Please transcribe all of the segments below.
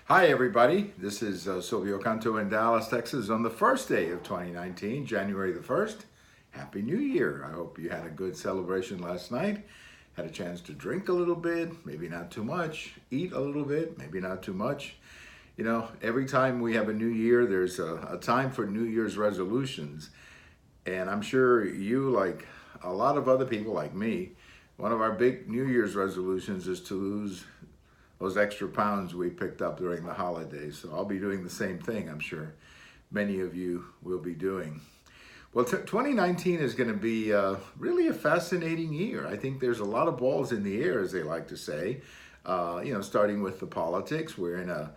Hi, everybody. This is Silvio Canto in Dallas, Texas, on the first day of 2019, January the 1st. Happy New Year. I hope you had a good celebration last night, had a chance to drink a little bit, maybe not too much, eat a little bit, maybe not too much. You know, every time we have a new year, there's a time for New Year's resolutions. And I'm sure you, like a lot of other people like me, one of our big New Year's resolutions is to lose those extra pounds we picked up during the holidays. So I'll be doing the same thing, I'm sure many of you will be doing. Well, 2019 is going to be really a fascinating year. I think there's a lot of balls in the air, as they like to say. Starting with the politics, we're in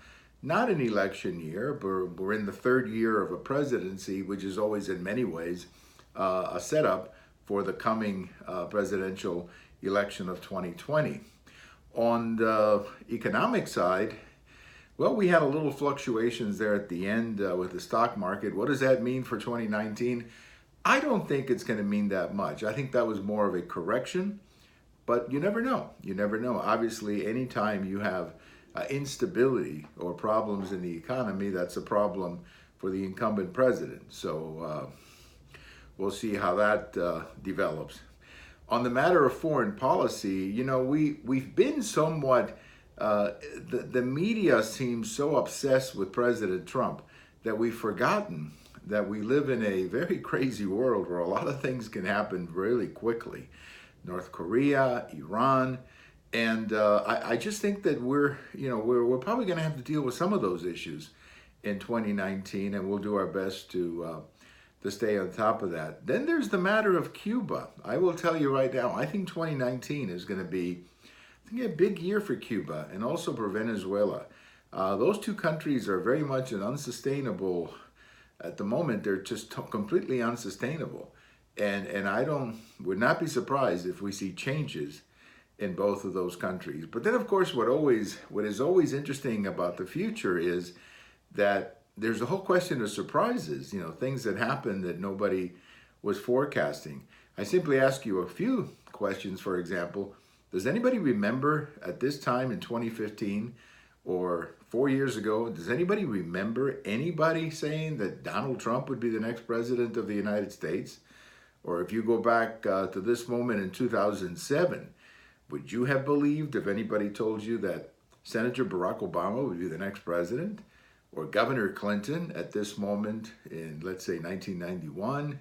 not an election year, but we're in the third year of a presidency, which is always in many ways a setup for the coming presidential election of 2020. On the economic side, well, we had a little fluctuations there at the end with the stock market. What does that mean for 2019? I don't think it's going to mean that much. I think that was more of a correction, but you never know. You never know. Obviously, anytime you have instability or problems in the economy, that's a problem for the incumbent president. So we'll see how that develops. On the matter of foreign policy, we've been somewhat, the media seems so obsessed with President Trump that we've forgotten that we live in a very crazy world where a lot of things can happen really quickly. North Korea, Iran, and I just think that we're probably going to have to deal with some of those issues in 2019, and we'll do our best to stay on top of that. Then there's the matter of Cuba. I will tell you right now, I think 2019 is going to be, a big year for Cuba and also for Venezuela. Those two countries are very much an unsustainable, at the moment, they're just completely unsustainable. And would not be surprised if we see changes in both of those countries. But then, of course, what is always interesting about the future is that there's a whole question of surprises, things that happen that nobody was forecasting. I simply ask you a few questions. For example, does anybody remember at this time in 2015 or 4 years ago, does anybody remember anybody saying that Donald Trump would be the next president of the United States? Or if you go back to this moment in 2007, would you have believed if anybody told you that Senator Barack Obama would be the next president? Or Governor Clinton at this moment in, let's say, 1991,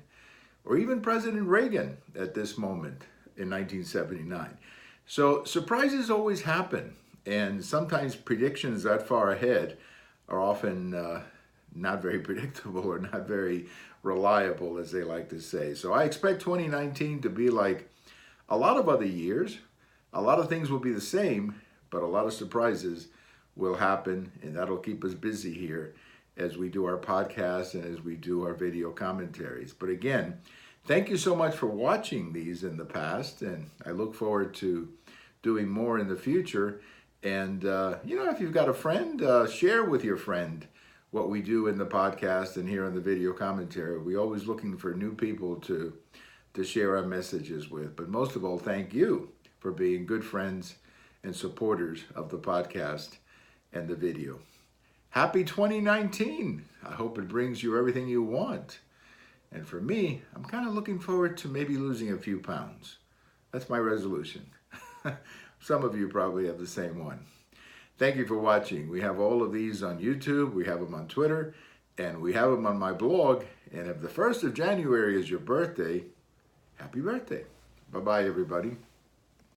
or even President Reagan at this moment in 1979. So surprises always happen, and sometimes predictions that far ahead are often not very predictable or not very reliable, as they like to say. So I expect 2019 to be like a lot of other years. A lot of things will be the same, but a lot of surprises will happen, and that'll keep us busy here as we do our podcast and as we do our video commentaries. But again, thank you so much for watching these in the past, and I look forward to doing more in the future. And if you've got a friend, share with your friend what we do in the podcast and here on the video commentary. We're always looking for new people to share our messages with. But most of all, thank you for being good friends and supporters of the podcast and the video. Happy 2019. I hope it brings you everything you want. And for me, I'm kind of looking forward to maybe losing a few pounds. That's my resolution. Some of you probably have the same one. Thank you for watching. We have all of these on YouTube, we have them on Twitter, and we have them on my blog. And if the 1st of January is your birthday, happy birthday. Bye-bye, everybody.